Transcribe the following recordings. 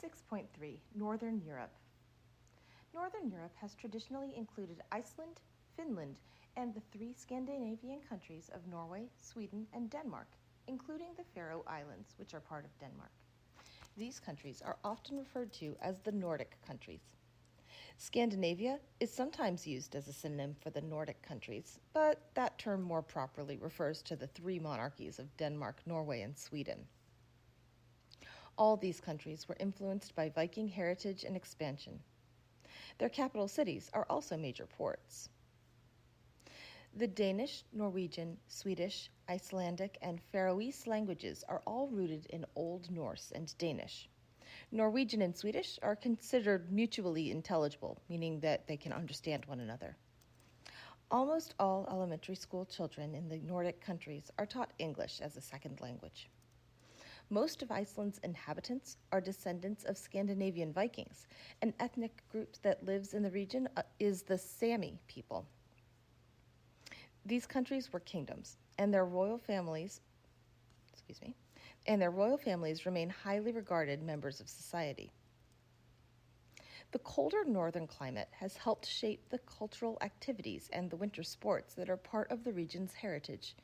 6.3 Northern Europe. Northern Europe has traditionally included Iceland, Finland, and the three Scandinavian countries of Norway, Sweden, and Denmark, including the Faroe Islands, which are part of Denmark. These countries are often referred to as the Nordic countries. Scandinavia is sometimes used as a synonym for the Nordic countries, but that term more properly refers to the three monarchies of Denmark, Norway, and Sweden. All these countries were influenced by Viking heritage and expansion. Their capital cities are also major ports. The Danish, Norwegian, Swedish, Icelandic, and Faroese languages are all rooted in Old Norse and Danish. Norwegian and Swedish are considered mutually intelligible, meaning that they can understand one another. Almost all elementary school children in the Nordic countries are taught English as a second language. Most of Iceland's inhabitants are descendants of Scandinavian Vikings. An ethnic group that lives in the region is the Sami people. These countries were kingdoms, and their royal families remain highly regarded members of society. The colder northern climate has helped shape the cultural activities and the winter sports that are part of the region's heritage.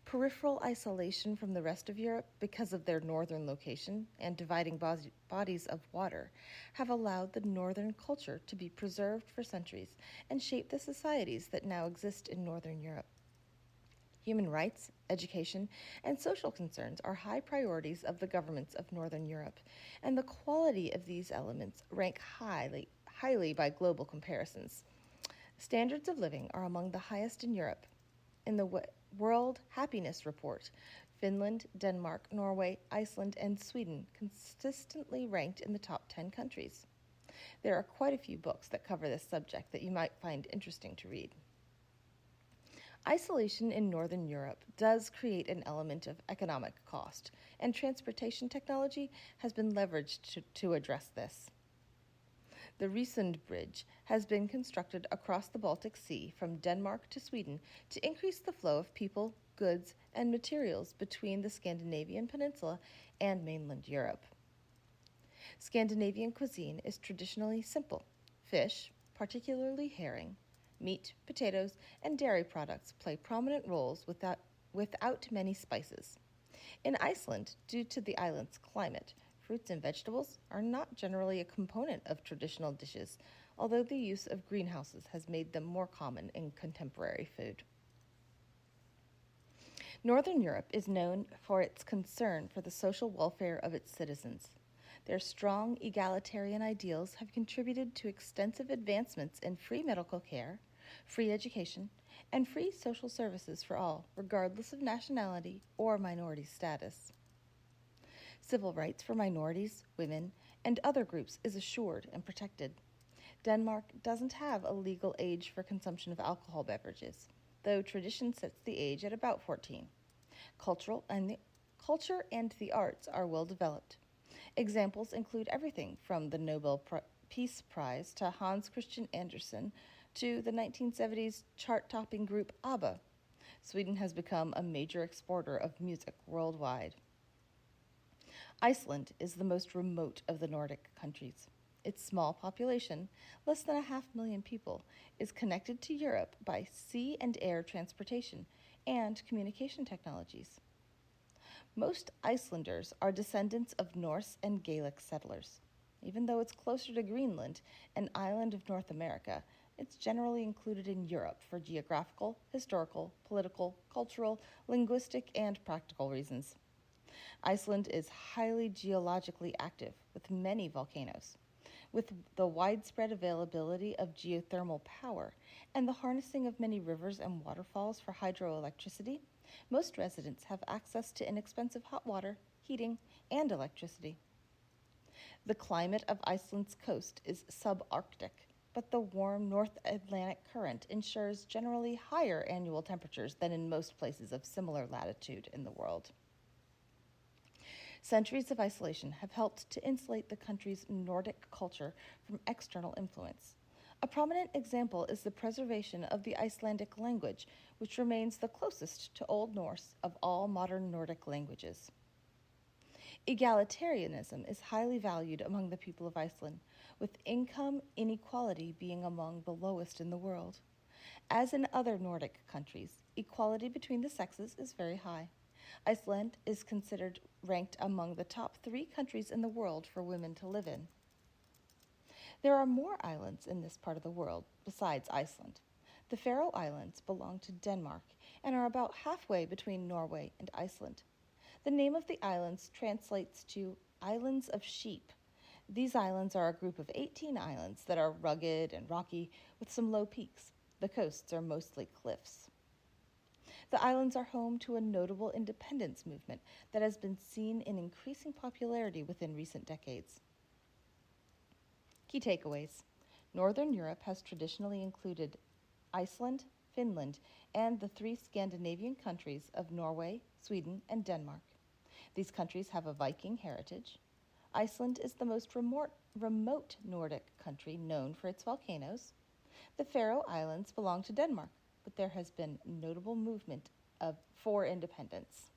Peripheral isolation from the rest of Europe because of their northern location and dividing bodies of water have allowed the northern culture to be preserved for centuries and shape the societies that now exist in northern Europe. Human rights, education, and social concerns are high priorities of the governments of Northern Europe, and the quality of these elements rank highly by global comparisons. Standards of living are among the highest in Europe. In the World Happiness Report, Finland, Denmark, Norway, Iceland, and Sweden consistently ranked in the top 10 countries. There are quite a few books that cover this subject that you might find interesting to read. Isolation in Northern Europe does create an element of economic cost, and transportation technology has been leveraged to address this. The Risund Bridge has been constructed across the Baltic Sea from Denmark to Sweden to increase the flow of people, goods, and materials between the Scandinavian peninsula and mainland Europe. Scandinavian cuisine is traditionally simple. Fish, particularly herring, meat, potatoes, and dairy products play prominent roles without many spices. In Iceland, due to the island's climate, fruits and vegetables are not generally a component of traditional dishes, although the use of greenhouses has made them more common in contemporary food. Northern Europe is known for its concern for the social welfare of its citizens. Their strong egalitarian ideals have contributed to extensive advancements in free medical care, free education, and free social services for all, regardless of nationality or minority status. Civil rights for minorities, women, and other groups is assured and protected. Denmark doesn't have a legal age for consumption of alcohol beverages, though tradition sets the age at about 14. Culture and the arts are well developed. Examples include everything from the Nobel Peace Prize to Hans Christian Andersen to the 1970s chart-topping group ABBA. Sweden has become a major exporter of music worldwide. Iceland is the most remote of the Nordic countries. Its small population, less than 500,000 people, is connected to Europe by sea and air transportation and communication technologies. Most Icelanders are descendants of Norse and Gaelic settlers. Even though it's closer to Greenland, an island of North America, it's generally included in Europe for geographical, historical, political, cultural, linguistic, and practical reasons. Iceland is highly geologically active, with many volcanoes. With the widespread availability of geothermal power and the harnessing of many rivers and waterfalls for hydroelectricity, most residents have access to inexpensive hot water, heating, and electricity. The climate of Iceland's coast is subarctic, but the warm North Atlantic current ensures generally higher annual temperatures than in most places of similar latitude in the world. Centuries of isolation have helped to insulate the country's Nordic culture from external influence. A prominent example is the preservation of the Icelandic language, which remains the closest to Old Norse of all modern Nordic languages. Egalitarianism is highly valued among the people of Iceland, with income inequality being among the lowest in the world. As in other Nordic countries, equality between the sexes is very high. Iceland is considered ranked among the top 3 countries in the world for women to live in. There are more islands in this part of the world besides Iceland. The Faroe Islands belong to Denmark and are about halfway between Norway and Iceland. The name of the islands translates to Islands of Sheep. These islands are a group of 18 islands that are rugged and rocky with some low peaks. The coasts are mostly cliffs. The islands are home to a notable independence movement that has been seen in increasing popularity within recent decades. Key takeaways. Northern Europe has traditionally included Iceland, Finland, and the 3 Scandinavian countries of Norway, Sweden, and Denmark. These countries have a Viking heritage. Iceland is the most remote Nordic country known for its volcanoes. The Faroe Islands belong to Denmark, but there has been notable movement for independence.